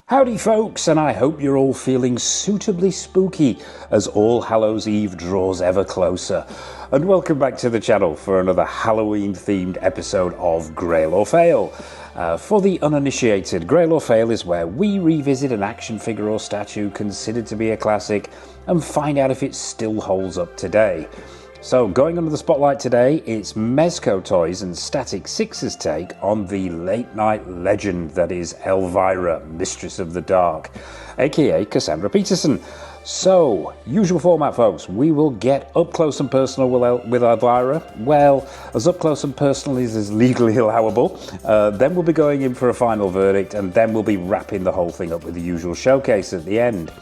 Howdy folks, and I hope you're all feeling suitably spooky as All Hallows Eve draws ever closer. And welcome back to the channel for another Halloween themed episode of Grail or Fail. For the uninitiated, Grail or Fail is where we revisit an action figure or statue considered to be a classic and find out if it still holds up today. So going under the spotlight today, it's Mezco Toys and STATIC-6's take on the late night legend that is Elvira, Mistress of the Dark, aka Cassandra Peterson. So, usual format folks, we will get up close and personal with Elvira. Well, as up close and personal as is legally allowable. Then we'll be going in for a final verdict, and then we'll be wrapping the whole thing up with the usual showcase at the end.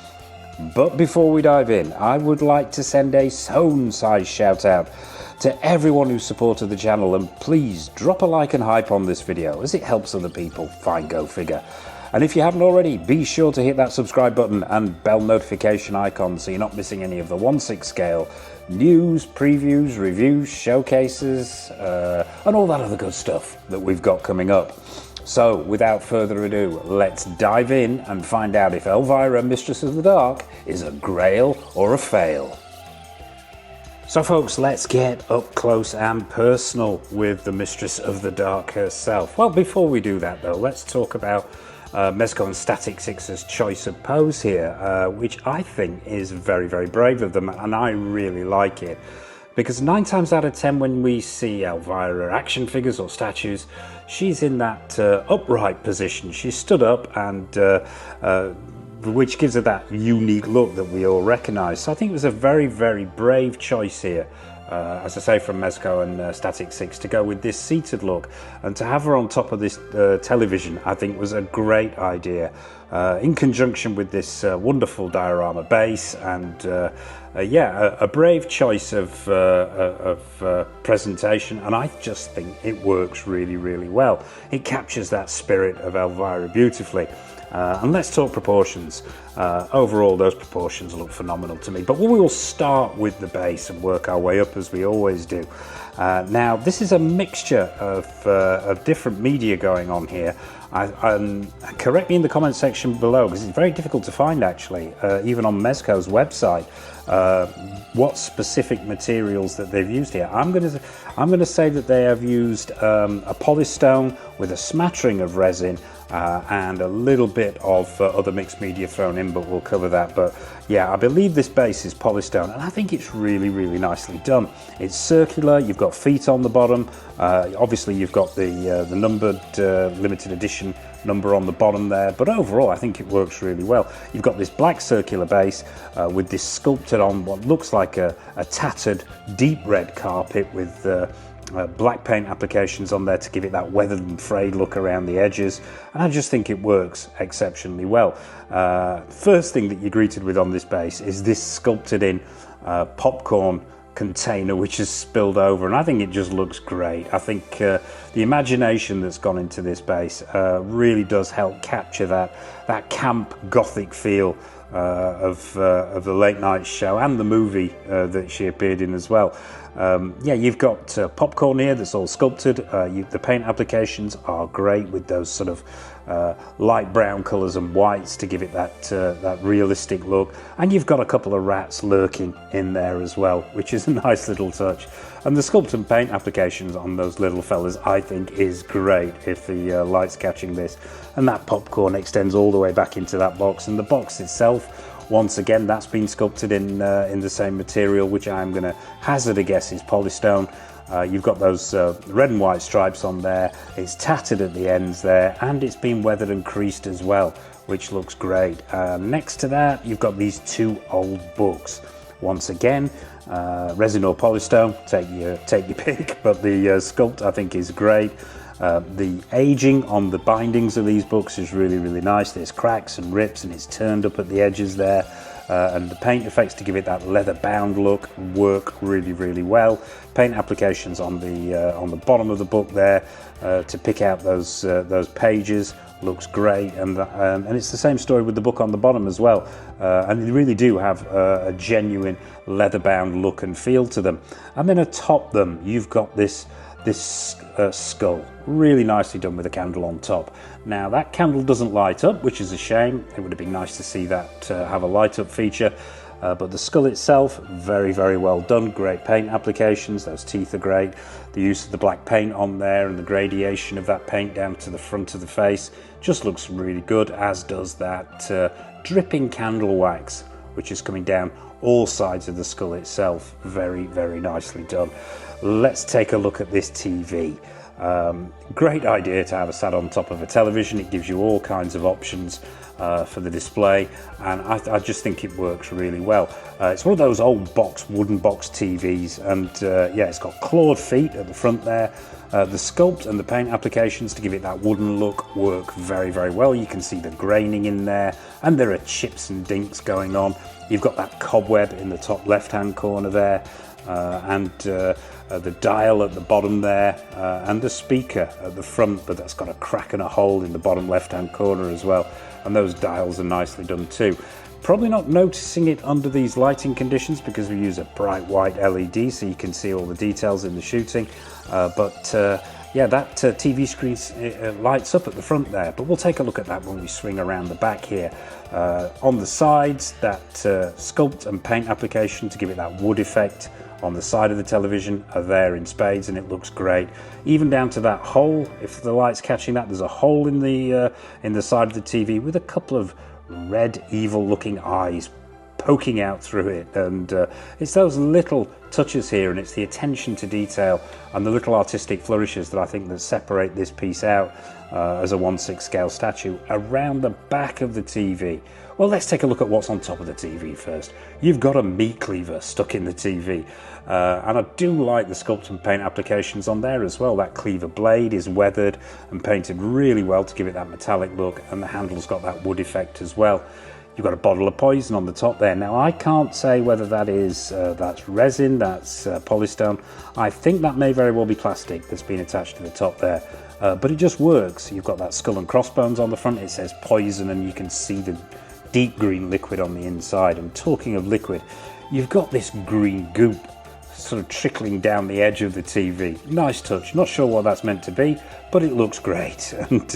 But before we dive in, I would like to send a Zone-sized shout out to everyone who supported the channel, and please drop a like and hype on this video as it helps other people find Go Figure. And if you haven't already, be sure to hit that subscribe button and bell notification icon so you're not missing any of the 1/6 scale news, previews, reviews, showcases, and all that other good stuff that we've got coming up. So, without further ado, let's dive in and find out if Elvira, Mistress of the Dark, is a grail or a fail. So folks, let's get up close and personal with the Mistress of the Dark herself. Well, before we do that though, let's talk about Mezco and STATIC-6's choice of pose here, which I think is very, very brave of them, and I really like it. Because 9 times out of 10 when we see Elvira action figures or statues, she's in that upright position. She's stood up, and which gives her that unique look that we all recognise. So I think it was a very, very brave choice here, as I say, from Mezco and STATIC-6 to go with this seated look. And to have her on top of this television, I think was a great idea. In conjunction with this wonderful diorama base, and yeah, a brave choice of presentation, and I just think it works really, really well. It captures that spirit of Elvira beautifully. And let's talk proportions. Overall, those proportions look phenomenal to me, but we will start with the base and work our way up as we always do. Now, this is a mixture of different media going on here. Correct me in the comment section below, because it's very difficult to find actually, even on Mezco's website, what specific materials that they've used here. I'm going to say that they have used a polystone with a smattering of resin and a little bit of other mixed media thrown in, but we'll cover that. But yeah, I believe this base is polystone, and I think it's really, really nicely done. It's circular. You've got feet on the bottom. Obviously, you've got the numbered limited edition number on the bottom there, but overall I think it works really well. You've got this black circular base with this sculpted on what looks like a tattered deep red carpet with black paint applications on there to give it that weathered and frayed look around the edges, and I just think it works exceptionally well. First thing that you're greeted with on this base is this sculpted in popcorn container which is spilled over, and I think it just looks great. I think the imagination that's gone into this base really does help capture that camp gothic feel of the late night show and the movie that she appeared in as well. Yeah, you've got popcorn here that's all sculpted. The paint applications are great with those sort of light brown colours and whites to give it that realistic look. And you've got a couple of rats lurking in there as well, which is a nice little touch. And the sculpt and paint applications on those little fellas, I think, is great if the light's catching this. And that popcorn extends all the way back into that box, and the box itself, once again, that's been sculpted in the same material, which I'm going to hazard a guess is polystone. You've got those red and white stripes on there. It's tattered at the ends there, and it's been weathered and creased as well, which looks great. Next to that, you've got these 2 old books. Once again, resin or polystone, take your pick, but the sculpt I think is great. The aging on the bindings of these books is really, really nice. There's cracks and rips, and it's turned up at the edges there. And the paint effects to give it that leather bound look work really, really well. Paint applications on the bottom of the book there to pick out those pages looks great, and it's the same story with the book on the bottom as well. And they really do have a genuine leather bound look and feel to them. And then atop them, you've got this this skull, really nicely done with a candle on top. Now that candle doesn't light up, which is a shame. It would have been nice to see that have a light up feature, but the skull itself, very, very well done. Great paint applications, those teeth are great. The use of the black paint on there and the gradation of that paint down to the front of the face just looks really good, as does that dripping candle wax, which is coming down all sides of the skull itself. Very, very nicely done. Let's take a look at this TV. Great idea to have it sat on top of a television. It gives you all kinds of options for the display, and I just think it works really well. It's one of those old wooden box TVs, and yeah, it's got clawed feet at the front there. The sculpt and the paint applications to give it that wooden look work very, very well. You can see the graining in there, and there are chips and dinks going on. You've got that cobweb in the top left-hand corner there, and the dial at the bottom there, and the speaker at the front, but that's got a crack and a hole in the bottom left-hand corner as well. And those dials are nicely done too. Probably not noticing it under these lighting conditions because we use a bright white LED, so you can see all the details in the shooting. Yeah, that TV screen lights up at the front there, but we'll take a look at that when we swing around the back here. On the sides, that sculpt and paint application to give it that wood effect on the side of the television are there in spades, and it looks great. Even down to that hole, if the light's catching that, there's a hole in the side of the TV with a couple of red, evil-looking eyes poking out through it, and it's those little touches here, and it's the attention to detail and the little artistic flourishes that I think that separate this piece out as a 1/6 scale statue around the back of the TV. Well, let's take a look at what's on top of the TV first. You've got a meat cleaver stuck in the TV, and I do like the sculpt and paint applications on there as well. That cleaver blade is weathered and painted really well to give it that metallic look, and the handle's got that wood effect as well. You've got a bottle of poison on the top there. Now, I can't say whether that is that's resin, that's polystone. I think that may very well be plastic that's been attached to the top there, but it just works. You've got that skull and crossbones on the front. It says poison, and you can see the deep green liquid on the inside. And talking of liquid, you've got this green goop sort of trickling down the edge of the TV. Nice touch. Not sure what that's meant to be, but it looks great, and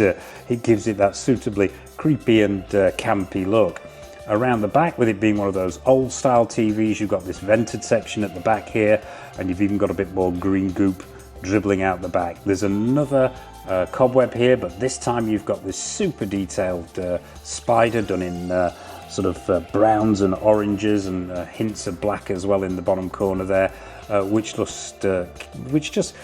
it gives it that suitably creepy and campy look. Around the back, with it being one of those old style TVs, you've got this vented section at the back here, and you've even got a bit more green goop dribbling out the back. There's another cobweb here, but this time you've got this super detailed spider done in sort of browns and oranges, and hints of black as well in the bottom corner there, which just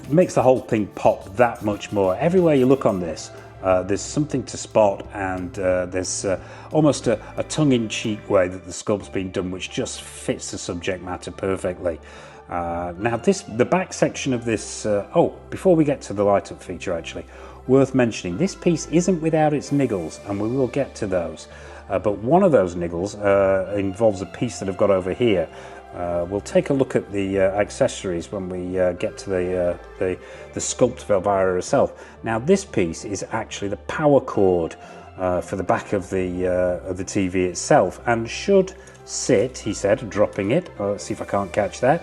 makes the whole thing pop that much more. Everywhere you look on this, there's something to spot, and there's almost a tongue-in-cheek way that the sculpt's been done, which just fits the subject matter perfectly. Now the back section of this, before we get to the light up feature, actually, worth mentioning, this piece isn't without its niggles, and we will get to those. But one of those niggles involves a piece that I've got over here. We'll take a look at the accessories when we get to the sculpt of Elvira herself. Now, this piece is actually the power cord for the back of the TV itself, and should sit, he said, dropping it. Let's see if I can't catch that,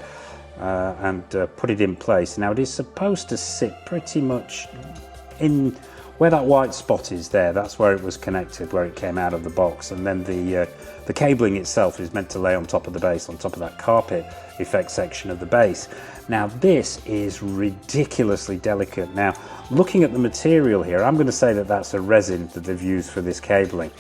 and put it in place. Now, it is supposed to sit pretty much in where that white spot is there. That's where it was connected, where it came out of the box, and then the cabling itself is meant to lay on top of the base, on top of that carpet effect section of the base. Now, this is ridiculously delicate. Now, looking at the material here, I'm going to say that that's a resin that they've used for this cabling,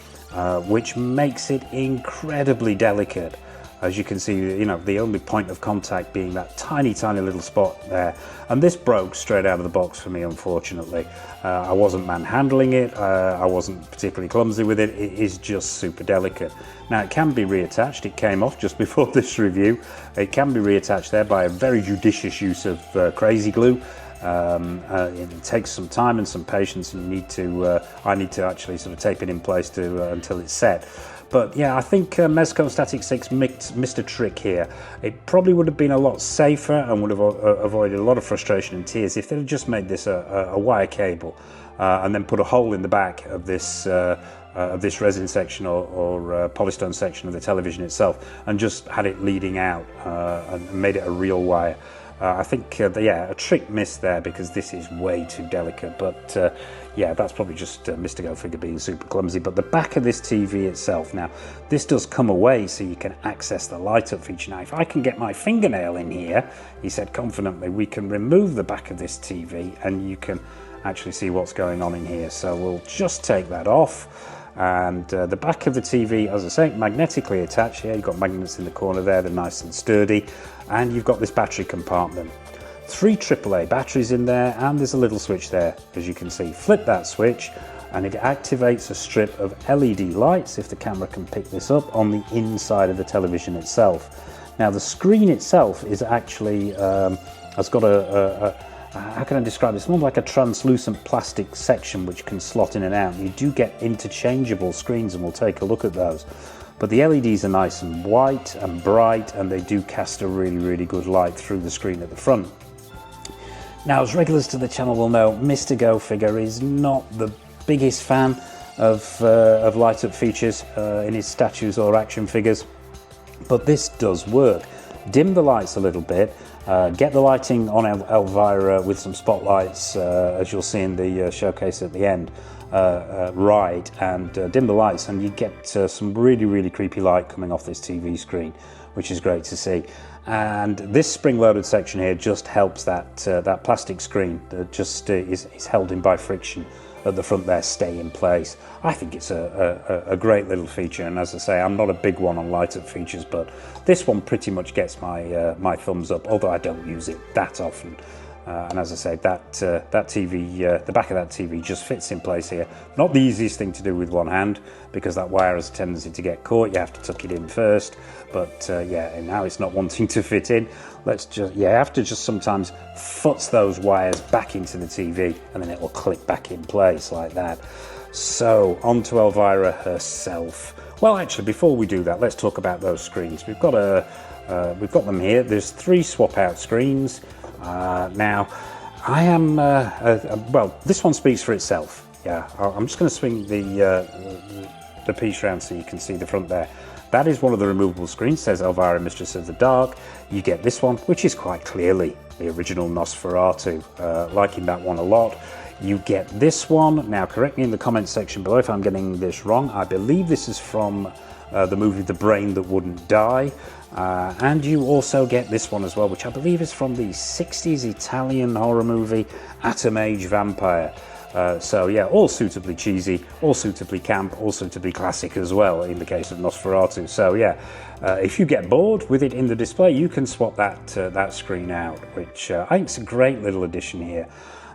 which makes it incredibly delicate. As you can see, you know, the only point of contact being that tiny, tiny little spot there. And this broke straight out of the box for me, unfortunately. I wasn't manhandling it, I wasn't particularly clumsy with it. It is just super delicate. Now, it can be reattached. It came off just before this review. It can be reattached there by a very judicious use of crazy glue. It takes some time and some patience, and I need to actually sort of tape it in place until it's set. But yeah, I think Mezco STATIC-6 missed a trick here. It probably would have been a lot safer and would have avoided a lot of frustration and tears if they'd have just made this a wire cable and then put a hole in the back of this resin section or polystone section of the television itself, and just had it leading out and made it a real wire. I think, yeah, a trick missed there because this is way too delicate, but yeah, that's probably just Mr. Go Figure being super clumsy. But the back of this TV itself, now, this does come away so you can access the light up feature. Now, if I can get my fingernail in here, he said confidently, we can remove the back of this TV and you can actually see what's going on in here. So we'll just take that off. And the back of the TV, as I say, magnetically attached here. You've got magnets in the corner there, they're nice and sturdy. And you've got this battery compartment. 3 AAA batteries in there, and there's a little switch there, as you can see. Flip that switch, and it activates a strip of LED lights, if the camera can pick this up, on the inside of the television itself. Now, the screen itself is actually, has got how can I describe it? It's more like a translucent plastic section which can slot in and out. You do get interchangeable screens, and we'll take a look at those. But the LEDs are nice and white and bright, and they do cast a really, really good light through the screen at the front. Now, as regulars to the channel will know, Mr. Go Figure is not the biggest fan of light-up features in his statues or action figures, but this does work. Dim the lights a little bit, get the lighting on Elvira with some spotlights, as you'll see in the showcase at the end, right, and dim the lights, and you get some really, really creepy light coming off this TV screen, which is great to see. And this spring-loaded section here just helps that plastic screen that just is held in by friction at the front there stay in place. I think it's a great little feature, and as I say, I'm not a big one on light-up features, but this one pretty much gets my thumbs up, although I don't use it that often. And as I say, that TV, the back of that TV just fits in place here. Not the easiest thing to do with one hand, because that wire has a tendency to get caught. You have to tuck it in first, but yeah, and now it's not wanting to fit in. You have to just sometimes futz those wires back into the TV, and then it will click back in place like that. So, on to Elvira herself. Well, actually, before we do that, let's talk about those screens. We've got them here. There's 3 swap-out screens. Now, I am, well, this one speaks for itself. Yeah, I'm just going to swing the piece around so you can see the front there. That is one of the removable screens, says Elvira Mistress of the Dark. You get this one, which is quite clearly the original Nosferatu, liking that one a lot. You get this one. Now, correct me in the comments section below if I'm getting this wrong. I believe this is from the movie The Brain That Wouldn't Die. And you also get this one as well, which I believe is from the 60s Italian horror movie Atom Age Vampire. So yeah, all suitably cheesy, all suitably camp, all suitably classic as well in the case of Nosferatu. So yeah, if you get bored with it in the display, you can swap that screen out, which I think is a great little addition here.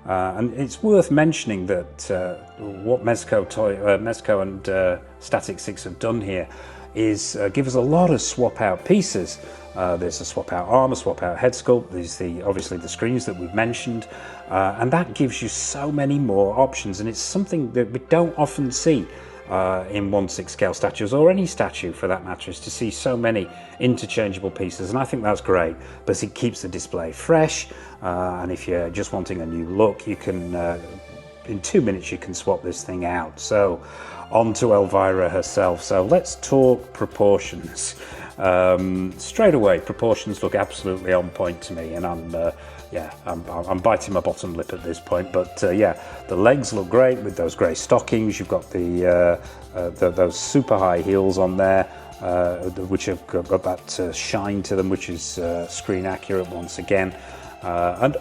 And it's worth mentioning that what Mezco and STATIC-6 have done here is give us a lot of swap out pieces. There's a swap out arm, a swap out head sculpt, there's obviously the screens that we've mentioned, and that gives you so many more options, and it's something that we don't often see in 1/6 scale statues, or any statue for that matter, is to see so many interchangeable pieces, and I think that's great, because it keeps the display fresh, and if you're just wanting a new look, you can, in 2 minutes you can swap this thing out. So on to Elvira herself. So let's talk proportions. Straight away, proportions look absolutely on point to me, and I'm biting my bottom lip at this point. But yeah, the legs look great with those grey stockings. You've got those super high heels on there, which have got that shine to them, which is screen accurate once again. And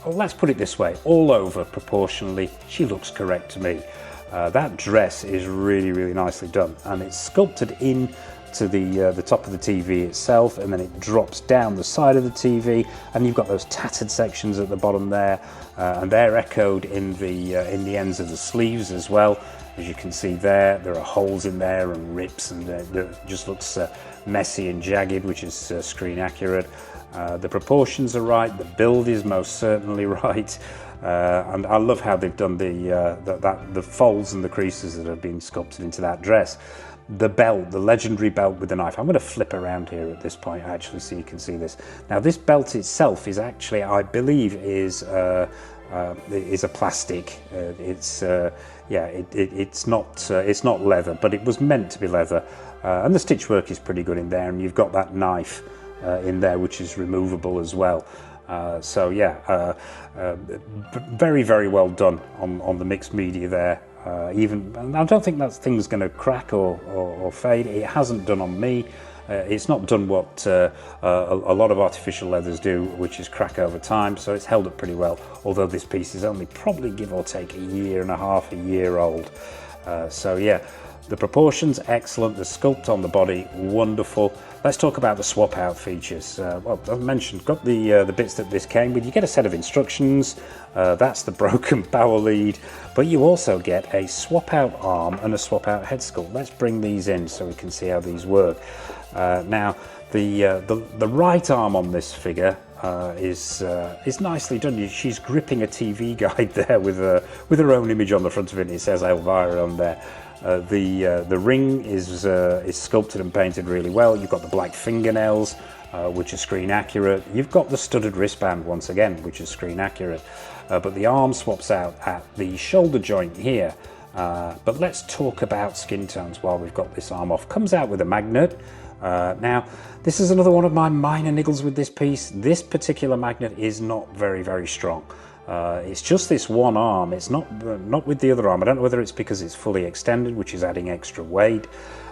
let's put it this way: all over proportionally, she looks correct to me. That dress is really, really nicely done, and it's sculpted in to the top of the TV itself, and then it drops down the side of the TV, and you've got those tattered sections at the bottom there, and they're echoed in the ends of the sleeves as well. As you can see there are holes in there and rips, and it just looks messy and jagged, which is screen accurate. The proportions are right, the build is most certainly right. And I love how they've done the folds and the creases that have been sculpted into that dress. The belt, the legendary belt with the knife. I'm going to flip around here at this point actually so you can see this. Now this belt itself is actually, I believe, is a plastic. It's not leather, but it was meant to be leather. And the stitch work is pretty good in there, and you've got that knife in there, which is removable as well. So yeah, very, very well done on the mixed media there. Even I don't think that thing's going to crack or fade. It hasn't done on me. It's not done what a lot of artificial leathers do, which is crack over time, so it's held up pretty well, although this piece is only probably, give or take, a year and a half, a year old. So yeah, the proportions excellent, the sculpt on the body wonderful. Let's talk about the swap out features. Well, as I mentioned, got the bits that this came with. You get a set of instructions, that's the broken power lead, but you also get a swap out arm and a swap out head sculpt. Let's bring these in so we can see how these work. Now the right arm on this figure is nicely done. She's gripping a TV guide there with her own image on the front of it, and it says Elvira on there. The ring is sculpted and painted really well. You've got the black fingernails, which are screen accurate. You've got the studded wristband once again, which is screen accurate. But the arm swaps out at the shoulder joint here. But let's talk about skin tones while we've got this arm off. Comes out with a magnet. Now, this is another one of my minor niggles with this piece. This particular magnet is not very, very strong. It's just this one arm. It's not with the other arm. I don't know whether it's because it's fully extended, which is adding extra weight.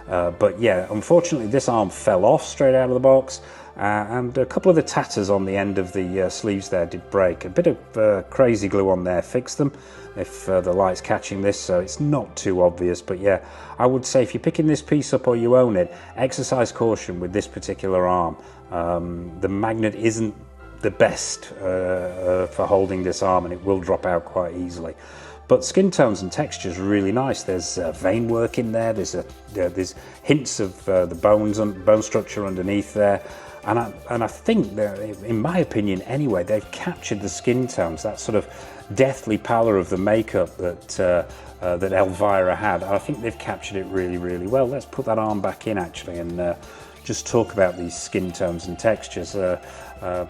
But yeah, unfortunately, this arm fell off straight out of the box. And a couple of the tatters on the end of the sleeves there did break. A bit of crazy glue on there fixed them, if the light's catching this, so it's not too obvious. But yeah, I would say if you're picking this piece up or you own it, exercise caution with this particular arm. The magnet isn't the best for holding this arm, and it will drop out quite easily. But skin tones and textures are really nice. There's vein work in there. There's hints of the bone structure underneath there. And I think, in my opinion anyway, they've captured the skin tones, that sort of deathly pallor of the makeup that Elvira had. I think they've captured it really, really well. Let's put that arm back in actually and just talk about these skin tones and textures.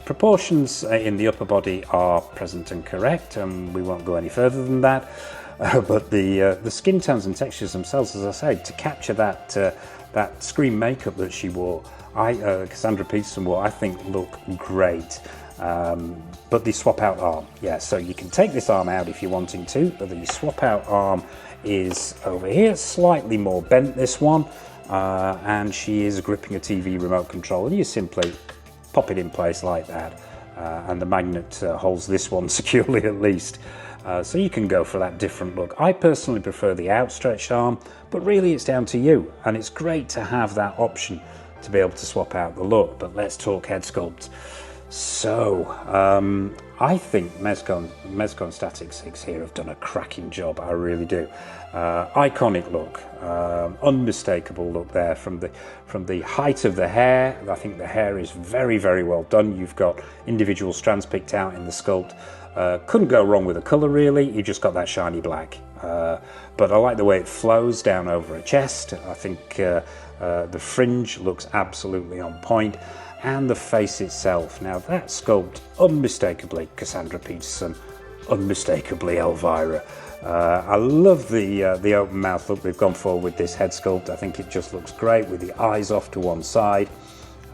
Proportions in the upper body are present and correct, and we won't go any further than that. But the skin tones and textures themselves, as I say, to capture that screen makeup that she wore, Cassandra Peterson wore, I think look great. But the swap out arm, yeah, so you can take this arm out if you're wanting to, but the swap out arm is over here, slightly more bent, this one, and she is gripping a TV remote control, and you simply pop it in place like that, and the magnet holds this one securely at least. So you can go for that different look. I personally prefer the outstretched arm, but really it's down to you, and it's great to have that option to be able to swap out the look. But let's talk head sculpt. So I think Mezco and STATIC-6 here have done a cracking job. I really do. Iconic look, unmistakable look there from the height of the hair. I think the hair is very, very well done. You've got individual strands picked out in the sculpt. Couldn't go wrong with the colour really. You just got that shiny black. But I like the way it flows down over her chest. I think the fringe looks absolutely on point. And the face itself. Now that sculpt, unmistakably Cassandra Peterson, unmistakably Elvira. I love the open mouth look they've gone for with this head sculpt. I think it just looks great with the eyes off to one side.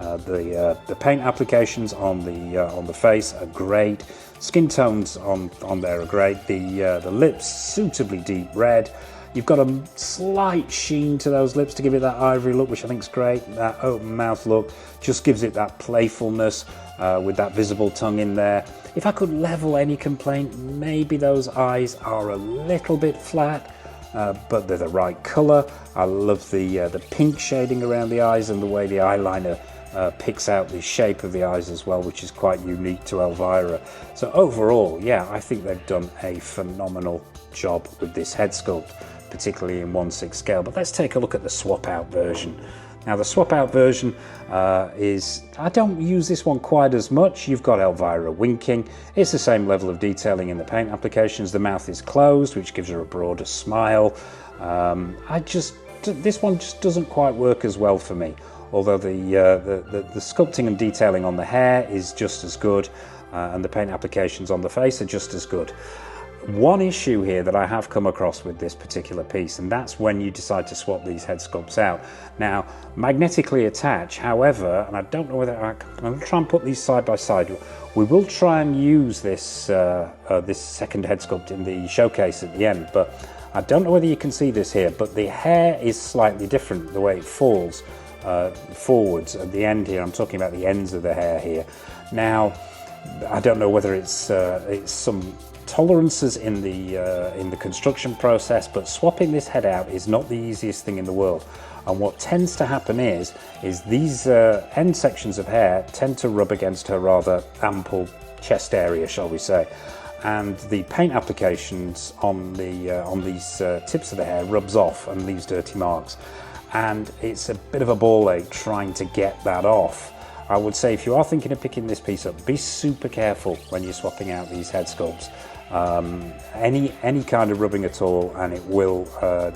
The paint applications on the face are great. Skin tones on there are great. The lips suitably deep red. You've got a slight sheen to those lips to give it that ivory look, which I think is great. That open mouth look just gives it that playfulness with that visible tongue in there. If I could level any complaint, maybe those eyes are a little bit flat, but they're the right colour. I love the pink shading around the eyes and the way the eyeliner picks out the shape of the eyes as well, which is quite unique to Elvira. So overall, yeah, I think they've done a phenomenal job with this head sculpt, particularly in 1/6 scale. But let's take a look at the swap out version. Now the swap out version I don't use this one quite as much. You've got Elvira winking. It's the same level of detailing in the paint applications. The mouth is closed, which gives her a broader smile. This one just doesn't quite work as well for me. Although the sculpting and detailing on the hair is just as good, and the paint applications on the face are just as good. one issue here that I have come across with this particular piece, and that's when you decide to swap these head sculpts out. Now, magnetically attach, however, and I don't know whether I'm going to try and put these side by side. We will try and use this this second head sculpt in the showcase at the end, but I don't know whether you can see this here, but the hair is slightly different the way it falls forwards at the end here. I'm talking about the ends of the hair here. Now, I don't know whether it's some tolerances in the construction process, but swapping this head out is not the easiest thing in the world. And what tends to happen is these end sections of hair tend to rub against her rather ample chest area, shall we say, and the paint applications on these tips of the hair rubs off and leaves dirty marks, and it's a bit of a ball ache trying to get that off. I would say if you are thinking of picking this piece up, be super careful when you're swapping out these head sculpts. Any kind of rubbing at all, and it will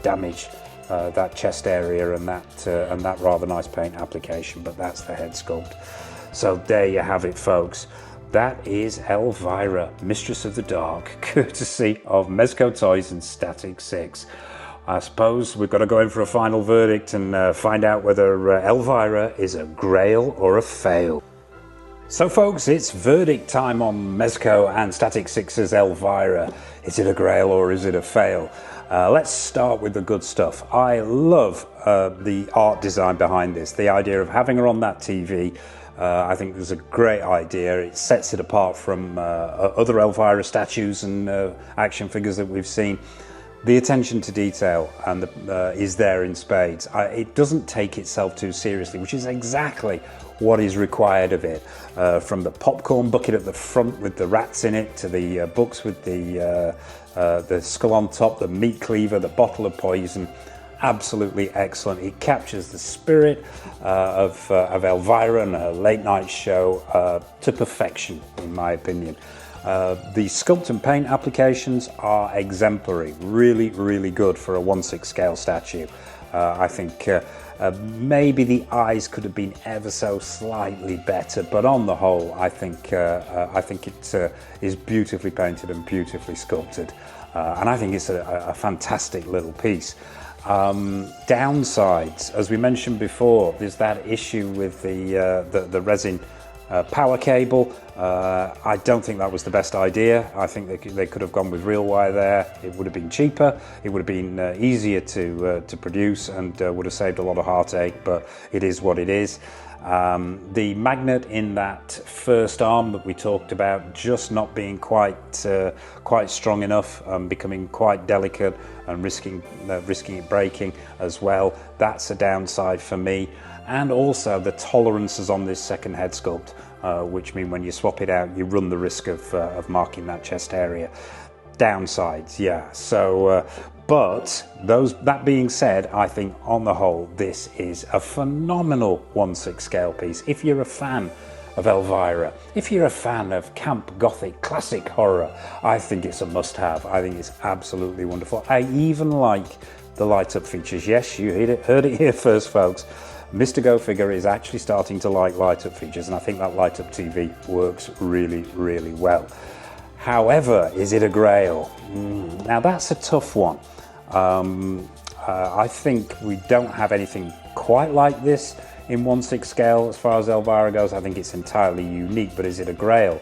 damage that chest area and that rather nice paint application. But that's the head sculpt. So there you have it, folks. That is Elvira, Mistress of the Dark, courtesy of Mezco Toys and STATIC-6. I suppose we've got to go in for a final verdict and find out whether Elvira is a grail or a fail. So folks, it's verdict time on Mezco and STATIC-6's Elvira. Is it a grail or is it a fail? Let's start with the good stuff. I love the art design behind this. The idea of having her on that TV, I think is a great idea. It sets it apart from other Elvira statues and action figures that we've seen. The attention to detail and is there in spades. It doesn't take itself too seriously, which is exactly what is required of it. From the popcorn bucket at the front with the rats in it, to the books with the skull on top, the meat cleaver, the bottle of poison. Absolutely excellent. It captures the spirit of Elvira and her late night show to perfection, in my opinion. The sculpt and paint applications are exemplary, really, really good for a 1/6 scale statue. I think maybe the eyes could have been ever so slightly better, but on the whole, I think it is beautifully painted and beautifully sculpted, and I think it's a fantastic little piece. Downsides, as we mentioned before, there's that issue with the resin power cable. I don't think that was the best idea. I think they could have gone with real wire there. It would have been cheaper, it would have been easier to produce, and would have saved a lot of heartache, but it is what it is. The magnet in that first arm that we talked about just not being quite strong enough, becoming quite delicate and risking it breaking as well. That's a downside for me. And also the tolerances on this second head sculpt, which mean when you swap it out, you run the risk of marking that chest area. Downsides, yeah. So, but that being said, I think on the whole, this is a phenomenal 1/6 scale piece. If you're a fan of Elvira, if you're a fan of camp gothic classic horror, I think it's a must-have. I think it's absolutely wonderful. I even like the light-up features. Yes, you heard it here first, folks. Mr. Go Figure is actually starting to like light-up features, and I think that light-up TV works really, really well. However, is it a grail? Now that's a tough one. I think we don't have anything quite like this in 1/6 scale as far as Elvira goes. I think it's entirely unique, but is it a grail?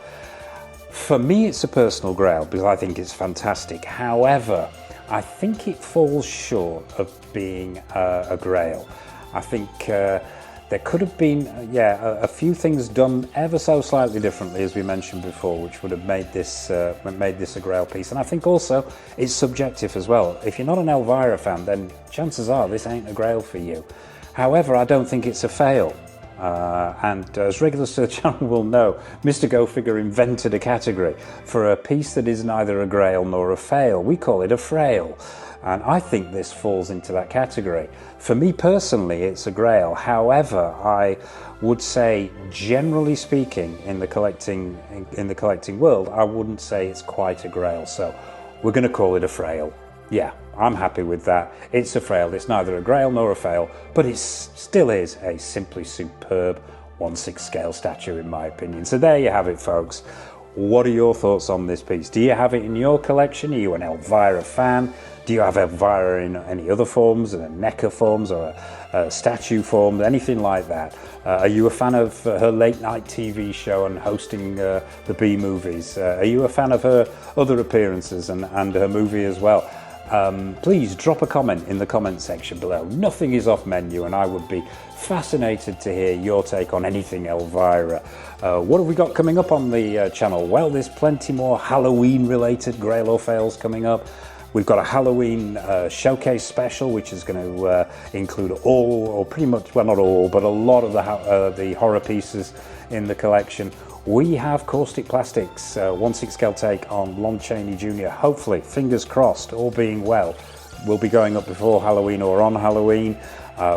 For me, it's a personal grail because I think it's fantastic. However, I think it falls short of being a grail. I think there could have been, a few things done ever so slightly differently, as we mentioned before, which would have made this a grail piece. And I think also it's subjective as well. If you're not an Elvira fan, then chances are this ain't a grail for you. However, I don't think it's a fail. And as regulars to the channel will know, Mr. Go Figure invented a category for a piece that is neither a grail nor a fail. We call it a frail. And I think this falls into that category. For me personally, it's a grail. However, I would say, generally speaking, in the collecting world, I wouldn't say it's quite a grail. So we're going to call it a frail. Yeah, I'm happy with that. It's a frail. It's neither a grail nor a fail, but it still is a simply superb 1/6 scale statue, in my opinion. So there you have it, folks. What are your thoughts on this piece? Do you have it in your collection? Are you an Elvira fan? Do you have Elvira in any other forms, in a NECA forms or a statue form, anything like that? Are you a fan of her late night TV show and hosting the B movies? Are you a fan of her other appearances and her movie as well? Please drop a comment in the comment section below. Nothing is off menu, and I would be fascinated to hear your take on anything Elvira. What have we got coming up on the channel? Well, there's plenty more Halloween related Grail or Fails coming up. We've got a Halloween showcase special, which is going to include all, or pretty much, well, not all, but a lot of the horror pieces in the collection. We have Caustic Plastics, 1/6 scale take on Lon Chaney Jr. Hopefully, fingers crossed, all being well, will be going up before Halloween or on Halloween.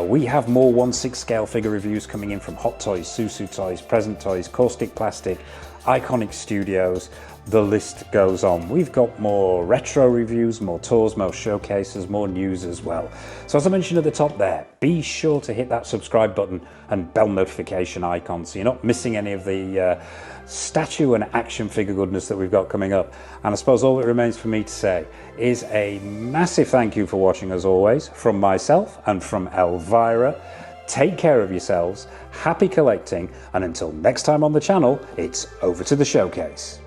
We have more 1/6 scale figure reviews coming in from Hot Toys, Susu Toys, Present Toys, Caustic Plastic, Iconic Studios. The list goes on. We've got more retro reviews, more tours, more showcases, more news as well. So as I mentioned at the top there, be sure to hit that subscribe button and bell notification icon so you're not missing any of the statue and action figure goodness that we've got coming up. And I suppose all that remains for me to say is a massive thank you for watching as always, from myself and from Elvira. Take care of yourselves, happy collecting, and until next time on the channel, it's over to the showcase.